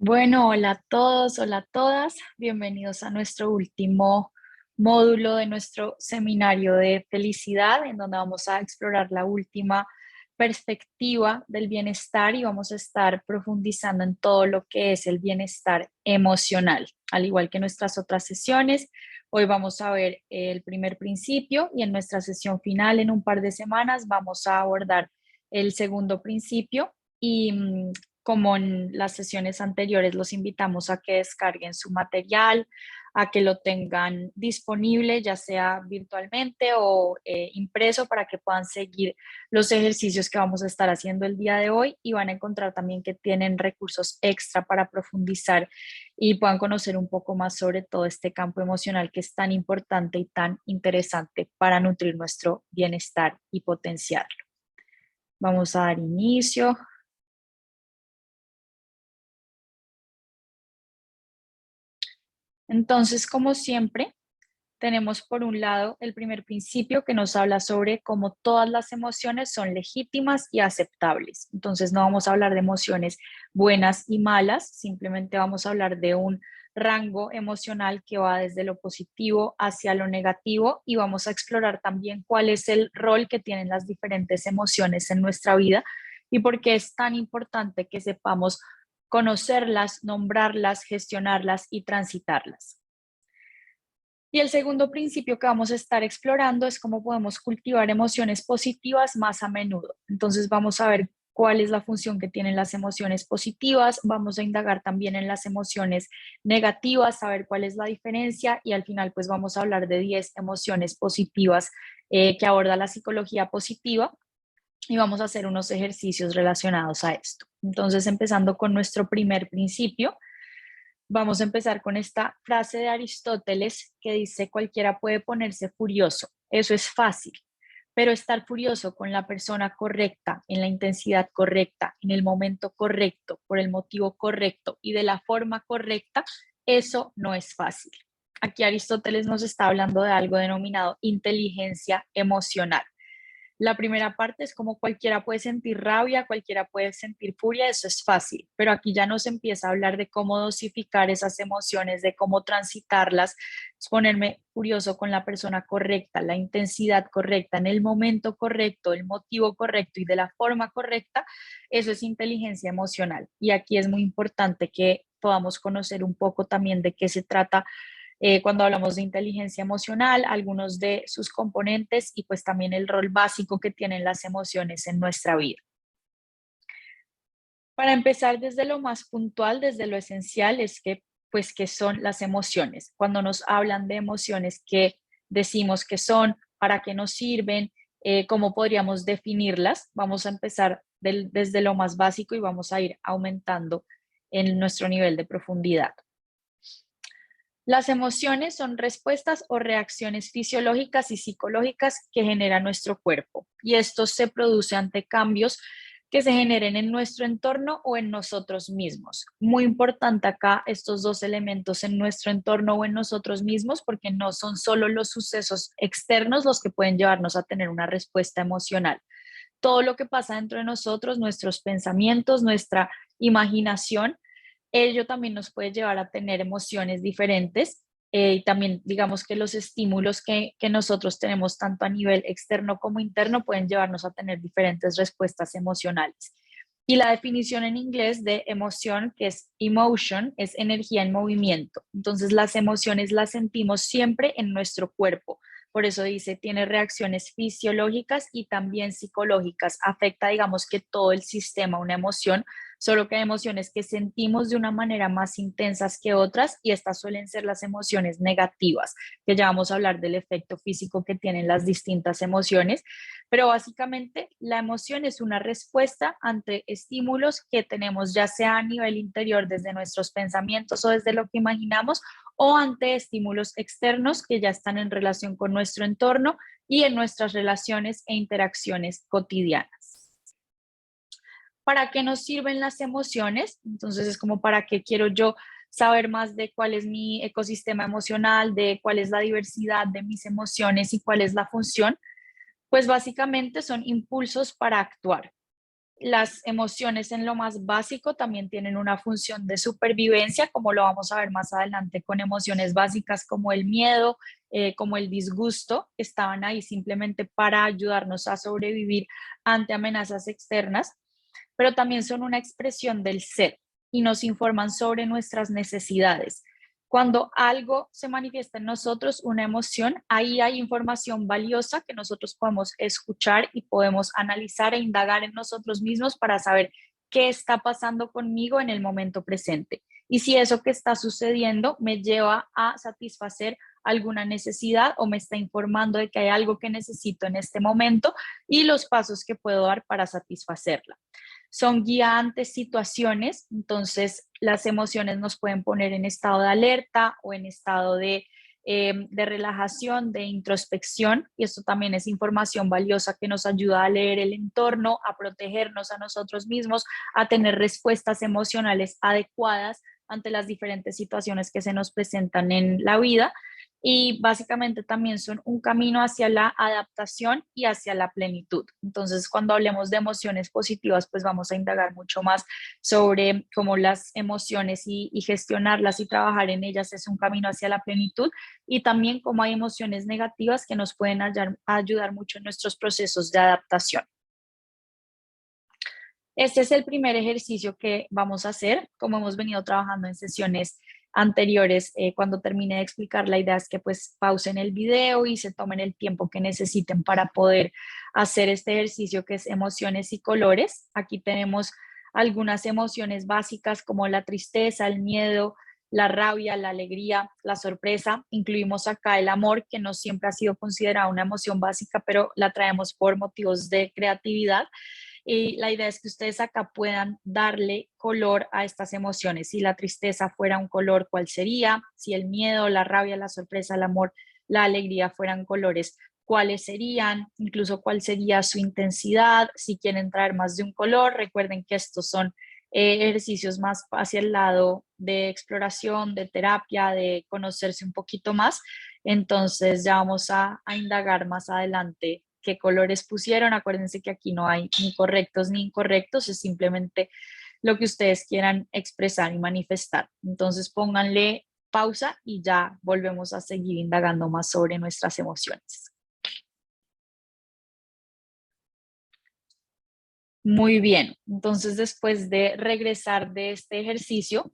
Bueno, hola a todos, hola a todas. Bienvenidos a nuestro último módulo de nuestro seminario de felicidad, en donde vamos a explorar la última perspectiva del bienestar y vamos a estar profundizando en todo lo que es el bienestar emocional. Al igual que nuestras otras sesiones, hoy vamos a ver el primer principio y en nuestra sesión final, en un par de semanas, vamos a abordar el segundo principio y como en las sesiones anteriores, los invitamos a que descarguen su material, a que lo tengan disponible, ya sea virtualmente o impreso, para que puedan seguir los ejercicios que vamos a estar haciendo el día de hoy, y van a encontrar también que tienen recursos extra para profundizar y puedan conocer un poco más sobre todo este campo emocional que es tan importante y tan interesante para nutrir nuestro bienestar y potenciarlo. Vamos a dar inicio. Entonces, como siempre, tenemos por un lado el primer principio que nos habla sobre cómo todas las emociones son legítimas y aceptables. Entonces, no vamos a hablar de emociones buenas y malas, simplemente vamos a hablar de un rango emocional que va desde lo positivo hacia lo negativo, y vamos a explorar también cuál es el rol que tienen las diferentes emociones en nuestra vida y por qué es tan importante que sepamos conocerlas, nombrarlas, gestionarlas y transitarlas. Y el segundo principio que vamos a estar explorando es cómo podemos cultivar emociones positivas más a menudo. Entonces vamos a ver cuál es la función que tienen las emociones positivas, vamos a indagar también en las emociones negativas, saber cuál es la diferencia, y al final pues vamos a hablar de 10 emociones positivas que aborda la psicología positiva, y vamos a hacer unos ejercicios relacionados a esto. Entonces, empezando con nuestro primer principio, vamos a empezar con esta frase de Aristóteles que dice: cualquiera puede ponerse furioso, eso es fácil, pero estar furioso con la persona correcta, en la intensidad correcta, en el momento correcto, por el motivo correcto y de la forma correcta, eso no es fácil. Aquí Aristóteles nos está hablando de algo denominado inteligencia emocional. La primera parte es como cualquiera puede sentir rabia, cualquiera puede sentir furia, eso es fácil, pero aquí ya nos empieza a hablar de cómo dosificar esas emociones, de cómo transitarlas, ponerme furioso con la persona correcta, la intensidad correcta, en el momento correcto, el motivo correcto y de la forma correcta. Eso es inteligencia emocional. Y aquí es muy importante que podamos conocer un poco también de qué se trata cuando hablamos de inteligencia emocional, algunos de sus componentes y pues también el rol básico que tienen las emociones en nuestra vida. Para empezar desde lo más puntual, desde lo esencial, es que pues qué son las emociones. Cuando nos hablan de emociones, ¿qué decimos que son? ¿Para qué nos sirven? ¿Cómo podríamos definirlas? Vamos a empezar desde lo más básico y vamos a ir aumentando en nuestro nivel de profundidad. Las emociones son respuestas o reacciones fisiológicas y psicológicas que genera nuestro cuerpo, y esto se produce ante cambios que se generen en nuestro entorno o en nosotros mismos. Muy importante acá estos dos elementos, en nuestro entorno o en nosotros mismos, porque no son solo los sucesos externos los que pueden llevarnos a tener una respuesta emocional. Todo lo que pasa dentro de nosotros, nuestros pensamientos, nuestra imaginación, ello también nos puede llevar a tener emociones diferentes, y también digamos que los estímulos que nosotros tenemos tanto a nivel externo como interno pueden llevarnos a tener diferentes respuestas emocionales. Y la definición en inglés de emoción, que es emotion, es energía en movimiento. Entonces las emociones las sentimos siempre en nuestro cuerpo. Por eso dice, tiene reacciones fisiológicas y también psicológicas. Afecta, digamos que todo el sistema, una emoción, solo que hay emociones que sentimos de una manera más intensas que otras, y estas suelen ser las emociones negativas, que ya vamos a hablar del efecto físico que tienen las distintas emociones. Pero básicamente la emoción es una respuesta ante estímulos que tenemos, ya sea a nivel interior desde nuestros pensamientos o desde lo que imaginamos, o ante estímulos externos que ya están en relación con nuestro entorno y en nuestras relaciones e interacciones cotidianas. ¿Para qué nos sirven las emociones? Entonces es como, ¿para qué quiero yo saber más de cuál es mi ecosistema emocional, de cuál es la diversidad de mis emociones y cuál es la función? Pues básicamente son impulsos para actuar. las emociones en lo más básico también tienen una función de supervivencia, como lo vamos a ver más adelante con emociones básicas como el miedo, como el disgusto, que estaban ahí simplemente para ayudarnos a sobrevivir ante amenazas externas, pero también son una expresión del ser y nos informan sobre nuestras necesidades. Cuando algo se manifiesta en nosotros, una emoción, ahí hay información valiosa que nosotros podemos escuchar y podemos analizar e indagar en nosotros mismos para saber qué está pasando conmigo en el momento presente. Y si eso que está sucediendo me lleva a satisfacer alguna necesidad o me está informando de que hay algo que necesito en este momento y los pasos que puedo dar para satisfacerla. Son guía ante situaciones, entonces las emociones nos pueden poner en estado de alerta o en estado de relajación, de introspección, y esto también es información valiosa que nos ayuda a leer el entorno, a protegernos a nosotros mismos, a tener respuestas emocionales adecuadas ante las diferentes situaciones que se nos presentan en la vida. Y básicamente también son un camino hacia la adaptación y hacia la plenitud. Entonces, cuando hablemos de emociones positivas, pues vamos a indagar mucho más sobre cómo las emociones y gestionarlas y trabajar en ellas es un camino hacia la plenitud, y también cómo hay emociones negativas que nos pueden ayudar mucho en nuestros procesos de adaptación. Este es el primer ejercicio que vamos a hacer, como hemos venido trabajando en sesiones anteriores. Cuando termine de explicar, la idea es que pues pausen el video y se tomen el tiempo que necesiten para poder hacer este ejercicio, que es emociones y colores. Aquí tenemos algunas emociones básicas como la tristeza, el miedo, la rabia, la alegría, la sorpresa. Incluimos acá el amor, que no siempre ha sido considerada una emoción básica, pero la traemos por motivos de creatividad. Y la idea es que ustedes acá puedan darle color a estas emociones. Si la tristeza fuera un color, ¿cuál sería? Si el miedo, la rabia, la sorpresa, el amor, la alegría fueran colores, ¿cuáles serían? Incluso cuál sería su intensidad. Si quieren traer más de un color, recuerden que estos son ejercicios más hacia el lado de exploración, de terapia, de conocerse un poquito más. Entonces ya vamos a indagar más adelante qué colores pusieron. Acuérdense que aquí no hay ni correctos ni incorrectos, es simplemente lo que ustedes quieran expresar y manifestar. Entonces pónganle pausa y ya volvemos a seguir indagando más sobre nuestras emociones. Muy bien, entonces después de regresar de este ejercicio,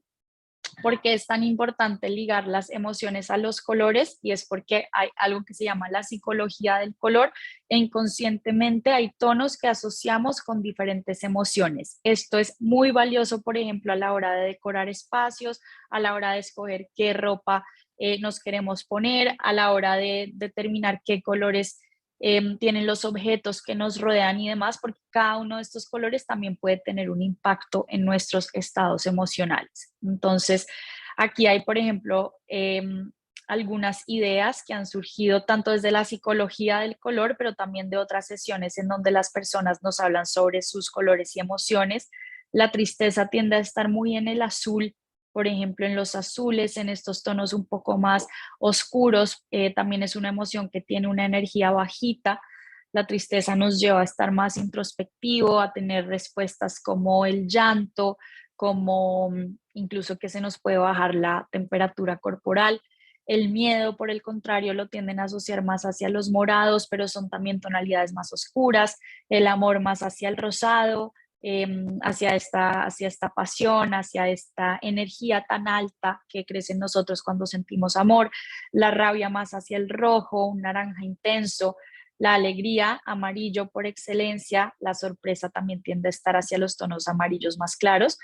¿por qué es tan importante ligar las emociones a los colores? Y es porque hay algo que se llama la psicología del color, e inconscientemente hay tonos que asociamos con diferentes emociones. Esto es muy valioso, por ejemplo, a la hora de decorar espacios, a la hora de escoger qué ropa nos queremos poner, a la hora de determinar qué colores tienen los objetos que nos rodean y demás, porque cada uno de estos colores también puede tener un impacto en nuestros estados emocionales. Entonces, aquí hay, por ejemplo, algunas ideas que han surgido tanto desde la psicología del color, pero también de otras sesiones en donde las personas nos hablan sobre sus colores y emociones. La tristeza tiende a estar muy en el azul, por ejemplo, en los azules, en estos tonos un poco más oscuros. También es una emoción que tiene una energía bajita. La tristeza nos lleva a estar más introspectivo, a tener respuestas como el llanto, como incluso que se nos puede bajar la temperatura corporal. El miedo, por el contrario, lo tienden a asociar más hacia los morados, pero son también tonalidades más oscuras. El amor más hacia el rosado, hacia esta pasión, hacia esta energía tan alta que crece en nosotros cuando sentimos amor. La rabia más hacia el rojo, un naranja intenso. La alegría, amarillo por excelencia. La sorpresa también tiende a estar hacia los tonos amarillos más claros.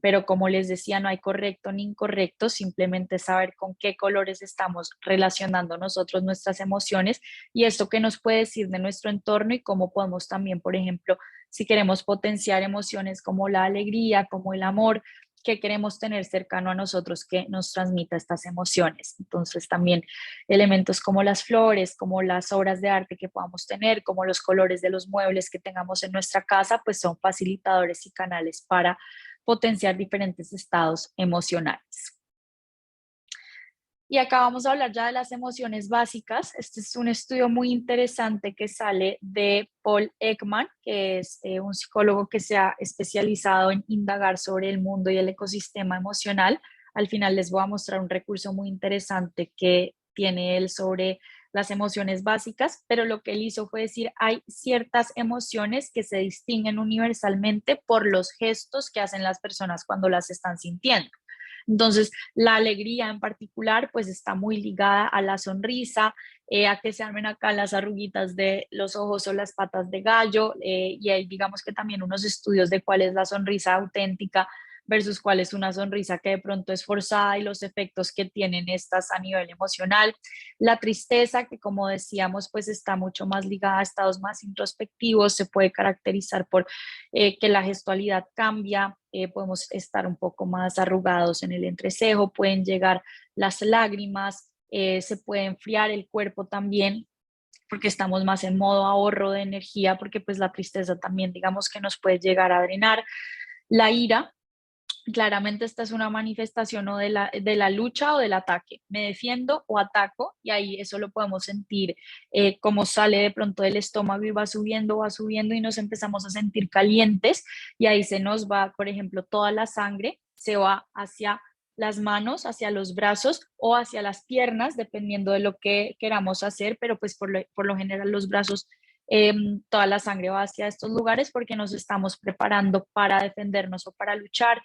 Pero como les decía, no hay correcto ni incorrecto, simplemente saber con qué colores estamos relacionando nosotros nuestras emociones y esto que nos puede decir de nuestro entorno y cómo podemos también, por ejemplo, si queremos potenciar emociones como la alegría, como el amor, que queremos tener cercano a nosotros que nos transmita estas emociones. Entonces también elementos como las flores, como las obras de arte que podamos tener, como los colores de los muebles que tengamos en nuestra casa, pues son facilitadores y canales para potenciar diferentes estados emocionales. Y acá vamos a hablar ya de las emociones básicas. Este es un estudio muy interesante que sale de Paul Ekman, que es un psicólogo que se ha especializado en indagar sobre el mundo y el ecosistema emocional. Al final les voy a mostrar un recurso muy interesante que tiene él sobre las emociones básicas, pero lo que él hizo fue decir, hay ciertas emociones que se distinguen universalmente por los gestos que hacen las personas cuando las están sintiendo. Entonces, la alegría en particular, pues está muy ligada a la sonrisa, a que se armen acá las arruguitas de los ojos o las patas de gallo, y hay, digamos que también unos estudios de cuál es la sonrisa auténtica versus cuál es una sonrisa que de pronto es forzada y los efectos que tienen estas a nivel emocional. La tristeza, que como decíamos, pues está mucho más ligada a estados más introspectivos, se puede caracterizar por que la gestualidad cambia, podemos estar un poco más arrugados en el entrecejo, pueden llegar las lágrimas, se puede enfriar el cuerpo también porque estamos más en modo ahorro de energía, porque pues la tristeza también digamos que nos puede llegar a drenar. La ira, claramente esta es una manifestación o de la lucha o del ataque. Me defiendo o ataco y ahí eso lo podemos sentir como sale de pronto del estómago y va subiendo y nos empezamos a sentir calientes y ahí se nos va, por ejemplo, toda la sangre, se va hacia las manos, hacia los brazos o hacia las piernas, dependiendo de lo que queramos hacer, pero pues por lo general los brazos toda la sangre va hacia estos lugares porque nos estamos preparando para defendernos o para luchar.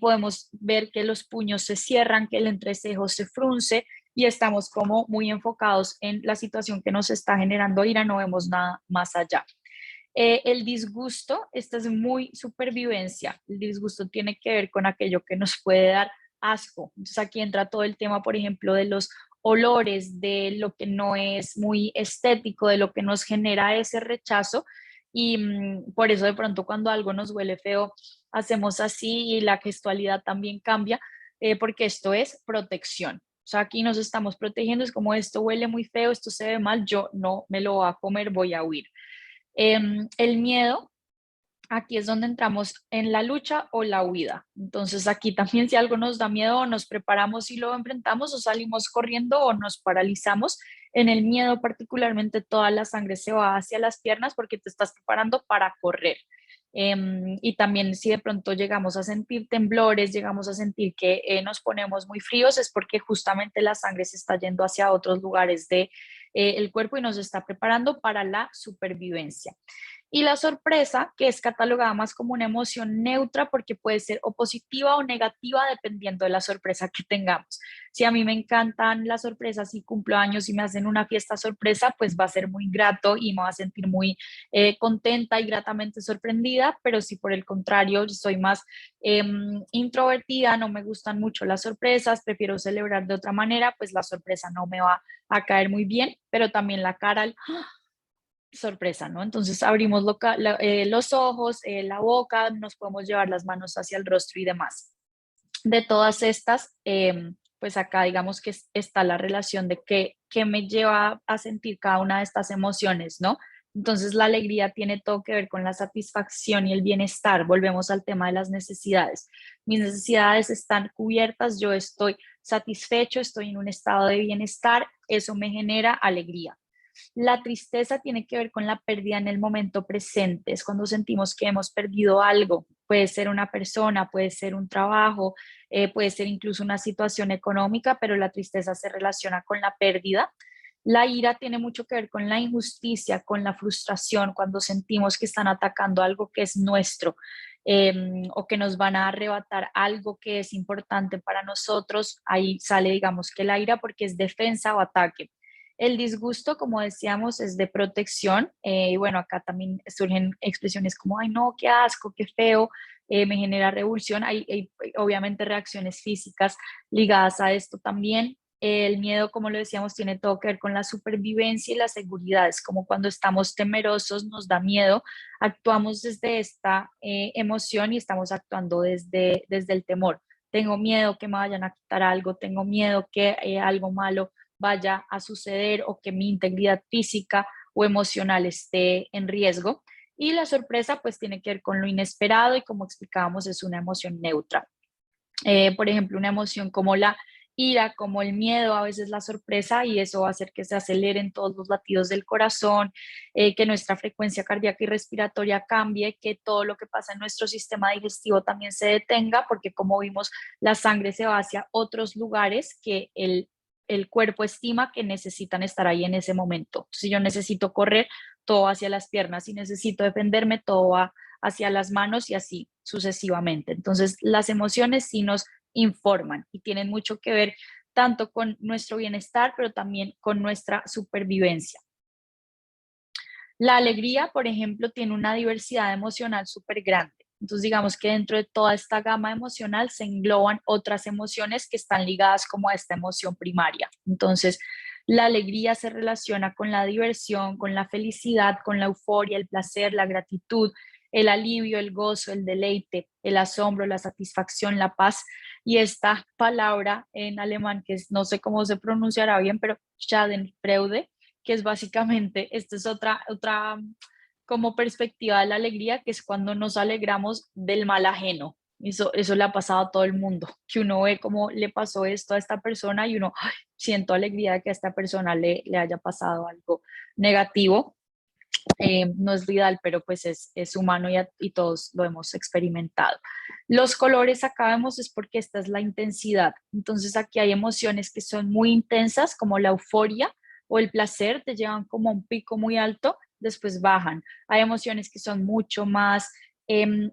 Podemos ver que los puños se cierran, que el entrecejo se frunce y estamos como muy enfocados en la situación que nos está generando ira, no vemos nada más allá. El disgusto, esta es muy supervivencia. El disgusto tiene que ver con aquello que nos puede dar asco. Entonces aquí entra todo el tema, por ejemplo, de los olores, de lo que no es muy estético, de lo que nos genera ese rechazo. Y por eso de pronto cuando algo nos huele feo, hacemos así y la gestualidad también cambia, porque esto es protección. O sea, aquí nos estamos protegiendo, es como esto huele muy feo, esto se ve mal, yo no me lo voy a comer, voy a huir. El miedo, aquí es donde entramos en la lucha o la huida. Entonces aquí también si algo nos da miedo, nos preparamos y lo enfrentamos o salimos corriendo o nos paralizamos. En el miedo particularmente toda la sangre se va hacia las piernas porque te estás preparando para correr. Y también si de pronto llegamos a sentir temblores, llegamos a sentir que nos ponemos muy fríos, es porque justamente la sangre se está yendo hacia otros lugares de el cuerpo y nos está preparando para la supervivencia. Y la sorpresa, que es catalogada más como una emoción neutra porque puede ser o positiva o negativa dependiendo de la sorpresa que tengamos. Si a mí me encantan las sorpresas y cumplo años y me hacen una fiesta sorpresa, pues va a ser muy grato y me va a sentir muy contenta y gratamente sorprendida, pero si por el contrario soy más introvertida, no me gustan mucho las sorpresas, prefiero celebrar de otra manera, pues la sorpresa no me va a caer muy bien, pero también la cara, sorpresa, ¿no? Entonces abrimos los ojos, la boca, nos podemos llevar las manos hacia el rostro y demás. De todas estas, pues acá digamos que está la relación de qué me lleva a sentir cada una de estas emociones, ¿no? Entonces la alegría tiene todo que ver con la satisfacción y el bienestar. Volvemos al tema de las necesidades. Mis necesidades están cubiertas, yo estoy satisfecho, estoy en un estado de bienestar, eso me genera alegría. La tristeza tiene que ver con la pérdida en el momento presente, es cuando sentimos que hemos perdido algo, puede ser una persona, puede ser un trabajo, puede ser incluso una situación económica, pero la tristeza se relaciona con la pérdida. La ira tiene mucho que ver con la injusticia, con la frustración, cuando sentimos que están atacando algo que es nuestro o que nos van a arrebatar algo que es importante para nosotros. Ahí sale, digamos, que la ira porque es defensa o ataque. El disgusto, como decíamos, es de protección. Y bueno, acá también surgen expresiones como, ay, no, qué asco, qué feo, me genera revulsión. Hay obviamente reacciones físicas ligadas a esto también. El miedo, como lo decíamos, tiene todo que ver con la supervivencia y la seguridad. Es como cuando estamos temerosos, nos da miedo, actuamos desde esta emoción y estamos actuando desde el temor. Tengo miedo que me vayan a quitar algo, tengo miedo que algo malo vaya a suceder o que mi integridad física o emocional esté en riesgo. Y la sorpresa pues tiene que ver con lo inesperado y como explicábamos es una emoción neutra. Por ejemplo, una emoción como la ira, como el miedo, a veces la sorpresa, y eso va a hacer que se aceleren todos los latidos del corazón, que nuestra frecuencia cardíaca y respiratoria cambie, que todo lo que pasa en nuestro sistema digestivo también se detenga, porque como vimos, la sangre se va hacia otros lugares que el cuerpo estima que necesitan estar ahí en ese momento. Si yo necesito correr, todo va hacia las piernas; si necesito defenderme, todo va hacia las manos, y así sucesivamente. Entonces, las emociones sí nos informan y tienen mucho que ver tanto con nuestro bienestar, pero también con nuestra supervivencia. La alegría, por ejemplo, tiene una diversidad emocional súper grande. Entonces, digamos que dentro de toda esta gama emocional se engloban otras emociones que están ligadas como a esta emoción primaria. Entonces, la alegría se relaciona con la diversión, con la felicidad, con la euforia, el placer, la gratitud, el alivio, el gozo, el deleite, el asombro, la satisfacción, la paz. Y esta palabra en alemán, que no sé cómo se pronunciará bien, pero Schadenfreude, que es básicamente, esta es otra como perspectiva de la alegría, que es cuando nos alegramos del mal ajeno. Eso le ha pasado a todo el mundo, que uno ve cómo le pasó esto a esta persona y uno, "Ay, siento alegría de que a esta persona le haya pasado algo negativo". No es real, pero pues es humano, y todos lo hemos experimentado. Los colores acá vemos es porque esta es la intensidad. Entonces aquí hay emociones que son muy intensas, como la euforia o el placer, te llevan como a un pico muy alto, después bajan. Hay emociones que son mucho más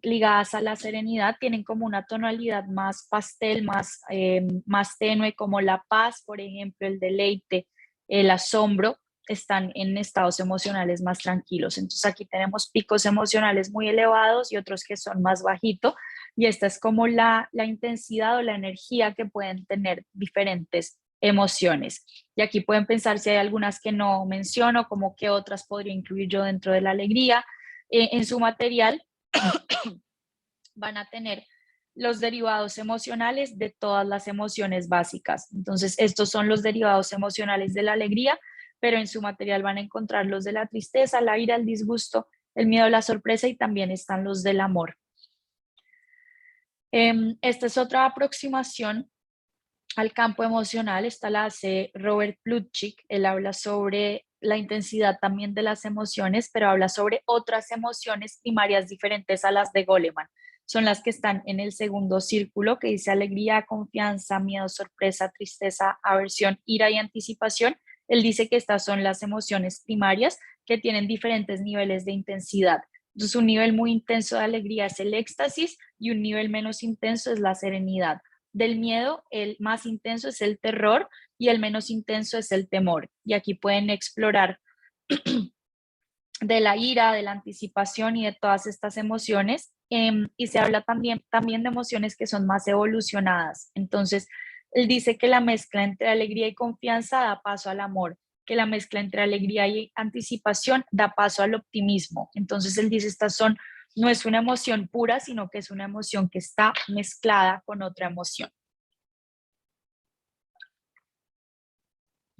ligadas a la serenidad, tienen como una tonalidad más pastel, más tenue, como la paz, por ejemplo, el deleite, el asombro, están en estados emocionales más tranquilos. Entonces aquí tenemos picos emocionales muy elevados y otros que son más bajitos, y esta es como la intensidad o la energía que pueden tener diferentes emociones. Y aquí pueden pensar si hay algunas que no menciono, como qué otras podría incluir yo dentro de la alegría. En su material van a tener los derivados emocionales de todas las emociones básicas. Entonces, estos son los derivados emocionales de la alegría, pero en su material van a encontrar los de la tristeza, la ira, el disgusto, el miedo, la sorpresa, y también están los del amor. Esta es otra aproximación al campo emocional. Esta la hace Robert Plutchik. Él habla sobre la intensidad también de las emociones, pero habla sobre otras emociones primarias diferentes a las de Goleman. Son las que están en el segundo círculo, que dice alegría, confianza, miedo, sorpresa, tristeza, aversión, ira y anticipación. Él dice que estas son las emociones primarias que tienen diferentes niveles de intensidad. Entonces, un nivel muy intenso de alegría es el éxtasis, y un nivel menos intenso es la serenidad. Del miedo, el más intenso es el terror y el menos intenso es el temor. Y aquí pueden explorar de la ira, de la anticipación y de todas estas emociones. Y se habla también de emociones que son más evolucionadas. Entonces, él dice que la mezcla entre alegría y confianza da paso al amor, que la mezcla entre alegría y anticipación da paso al optimismo. Entonces, él dice, no es una emoción pura, sino que es una emoción que está mezclada con otra emoción.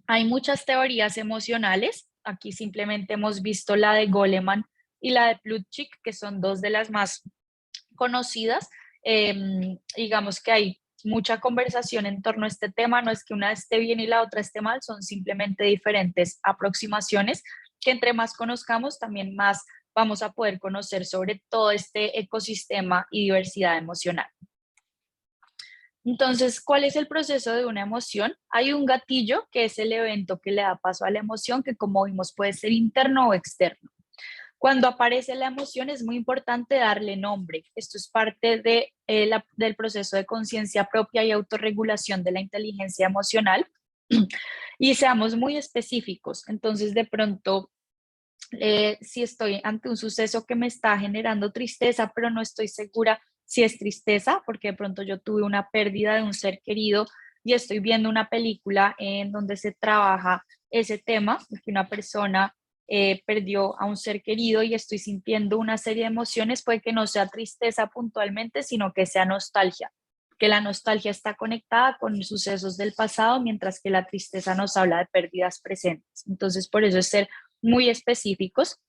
Hay muchas teorías emocionales. Aquí simplemente hemos visto la de Goleman y la de Plutchik, que son dos de las más conocidas. Digamos que hay mucha conversación en torno a este tema. No es que una esté bien y la otra esté mal, son simplemente diferentes aproximaciones que entre más conozcamos, también más vamos a poder conocer sobre todo este ecosistema y diversidad emocional. Entonces, ¿cuál es el proceso de una emoción? Hay un gatillo, que es el evento que le da paso a la emoción, que como vimos puede ser interno o externo. Cuando aparece la emoción es muy importante darle nombre. Esto es parte del proceso de conciencia propia y autorregulación de la inteligencia emocional. Y seamos muy específicos. Entonces, de pronto, si estoy ante un suceso que me está generando tristeza, pero no estoy segura si es tristeza, porque de pronto yo tuve una pérdida de un ser querido y estoy viendo una película en donde se trabaja ese tema, que una persona perdió a un ser querido, y estoy sintiendo una serie de emociones. Puede que no sea tristeza puntualmente, sino que sea nostalgia, que la nostalgia está conectada con sucesos del pasado, mientras que la tristeza nos habla de pérdidas presentes. Entonces, por eso es ser muy específicos.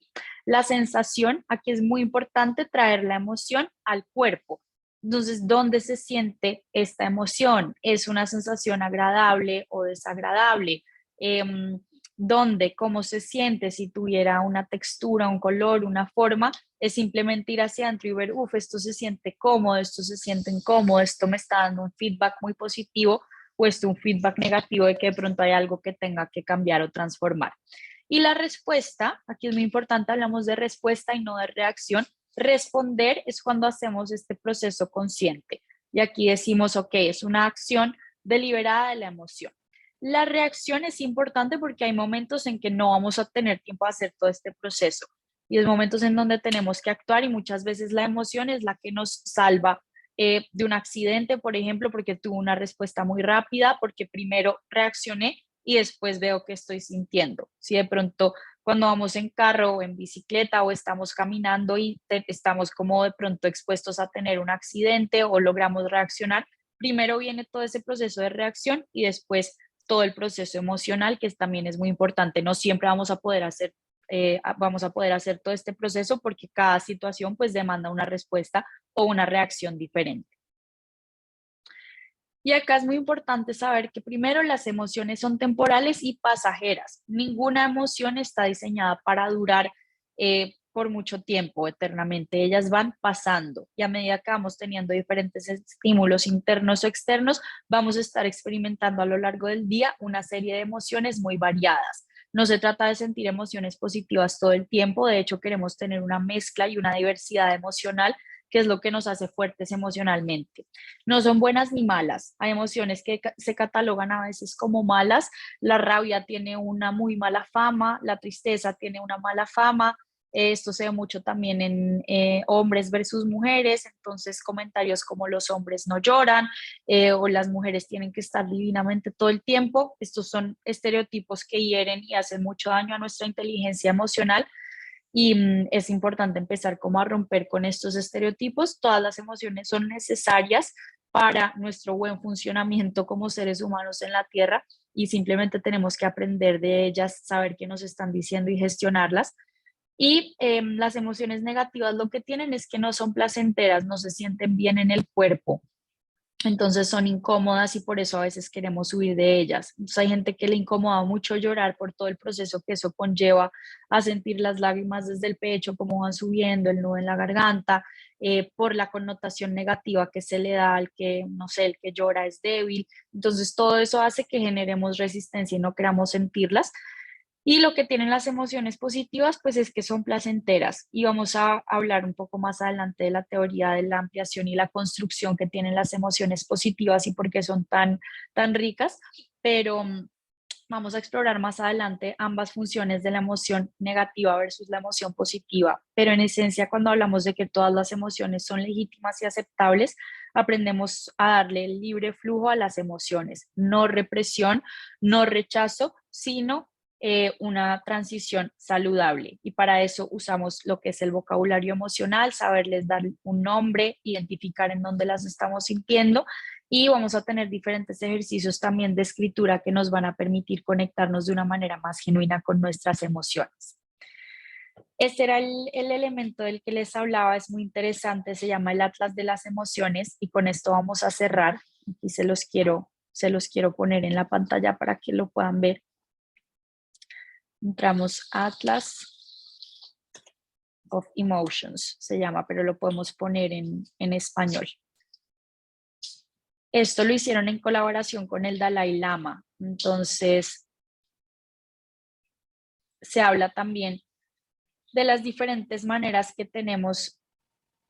La sensación, aquí es muy importante traer la emoción al cuerpo. Entonces, ¿dónde se siente esta emoción? ¿Es una sensación agradable o desagradable? ¿Dónde? ¿Cómo se siente? Si tuviera una textura, un color, una forma, es simplemente ir hacia adentro y ver, esto se siente cómodo, esto se siente incómodo, esto me está dando un feedback muy positivo o esto un feedback negativo de que de pronto hay algo que tenga que cambiar o transformar. Y la respuesta, aquí es muy importante, hablamos de respuesta y no de reacción. Responder es cuando hacemos este proceso consciente. Y aquí decimos, ok, es una acción deliberada de la emoción. La reacción es importante porque hay momentos en que no vamos a tener tiempo de hacer todo este proceso. Y es momentos en donde tenemos que actuar y muchas veces la emoción es la que nos salva de un accidente, por ejemplo, porque tuvo una respuesta muy rápida, porque primero reaccioné y después veo qué estoy sintiendo. Si de pronto cuando vamos en carro o en bicicleta o estamos caminando y estamos como de pronto expuestos a tener un accidente o logramos reaccionar, primero viene todo ese proceso de reacción y después todo el proceso emocional, que también es muy importante. No siempre vamos a poder hacer todo este proceso porque cada situación pues demanda una respuesta o una reacción diferente. Y acá es muy importante saber que primero las emociones son temporales y pasajeras. Ninguna emoción está diseñada para durar por mucho tiempo, eternamente. Ellas van pasando y a medida que vamos teniendo diferentes estímulos internos o externos, vamos a estar experimentando a lo largo del día una serie de emociones muy variadas. No se trata de sentir emociones positivas todo el tiempo, de hecho queremos tener una mezcla y una diversidad emocional que es lo que nos hace fuertes emocionalmente. No son buenas ni malas. Hay emociones que se catalogan a veces como malas. La rabia tiene una muy mala fama, la tristeza tiene una mala fama. Esto se ve mucho también en hombres versus mujeres, entonces comentarios como los hombres no lloran o las mujeres tienen que estar divinamente todo el tiempo. Estos son estereotipos que hieren y hacen mucho daño a nuestra inteligencia emocional y es importante empezar como a romper con estos estereotipos. Todas las emociones son necesarias para nuestro buen funcionamiento como seres humanos en la Tierra y simplemente tenemos que aprender de ellas, saber qué nos están diciendo y gestionarlas. Y las emociones negativas lo que tienen es que no son placenteras, no se sienten bien en el cuerpo. Entonces son incómodas y por eso a veces queremos huir de ellas. Entonces hay gente que le incomoda mucho llorar por todo el proceso que eso conlleva a sentir las lágrimas desde el pecho, cómo van subiendo, el nudo en la garganta, por la connotación negativa que se le da al que, no sé, el que llora es débil. Entonces todo eso hace que generemos resistencia y no queramos sentirlas. Y lo que tienen las emociones positivas, pues es que son placenteras. Y vamos a hablar un poco más adelante de la teoría de la ampliación y la construcción que tienen las emociones positivas y por qué son tan ricas. Pero vamos a explorar más adelante ambas funciones de la emoción negativa versus la emoción positiva. Pero en esencia, cuando hablamos de que todas las emociones son legítimas y aceptables, aprendemos a darle el libre flujo a las emociones, no represión, no rechazo, sino una transición saludable. Y para eso usamos lo que es el vocabulario emocional, saberles dar un nombre, identificar en dónde las estamos sintiendo y vamos a tener diferentes ejercicios también de escritura que nos van a permitir conectarnos de una manera más genuina con nuestras emociones. Este era el elemento del que les hablaba, es muy interesante, se llama el Atlas de las Emociones y con esto vamos a cerrar. Aquí se los quiero poner en la pantalla para que lo puedan ver. Entramos a Atlas of Emotions, se llama, pero lo podemos poner en español. Esto lo hicieron en colaboración con el Dalai Lama. Entonces, se habla también de las diferentes maneras que tenemos.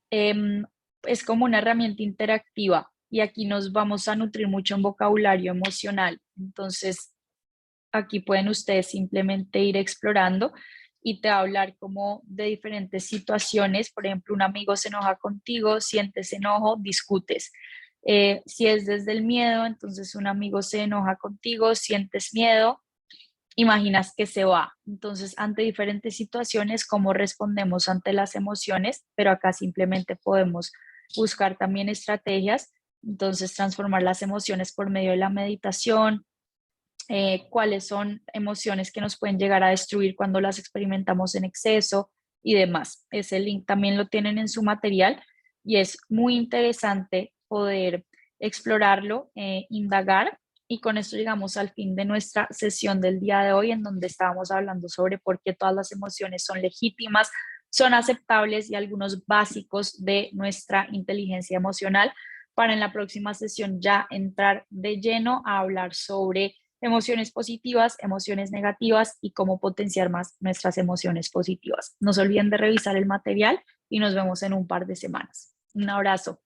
Es como una herramienta interactiva y aquí nos vamos a nutrir mucho en vocabulario emocional. Entonces, aquí pueden ustedes simplemente ir explorando y te va a hablar como de diferentes situaciones. Por ejemplo, un amigo se enoja contigo, sientes enojo, discutes. Si es desde el miedo, entonces un amigo se enoja contigo, sientes miedo, imaginas que se va. Entonces, ante diferentes situaciones, cómo respondemos ante las emociones, pero acá simplemente podemos buscar también estrategias. Entonces, transformar las emociones por medio de la meditación, cuáles son emociones que nos pueden llegar a destruir cuando las experimentamos en exceso y demás. Ese link también lo tienen en su material y es muy interesante poder explorarlo, indagar. Y con esto llegamos al fin de nuestra sesión del día de hoy, en donde estábamos hablando sobre por qué todas las emociones son legítimas, son aceptables y algunos básicos de nuestra inteligencia emocional, para en la próxima sesión ya entrar de lleno a hablar sobre emociones positivas, emociones negativas y cómo potenciar más nuestras emociones positivas. No se olviden de revisar el material y nos vemos en un par de semanas. Un abrazo.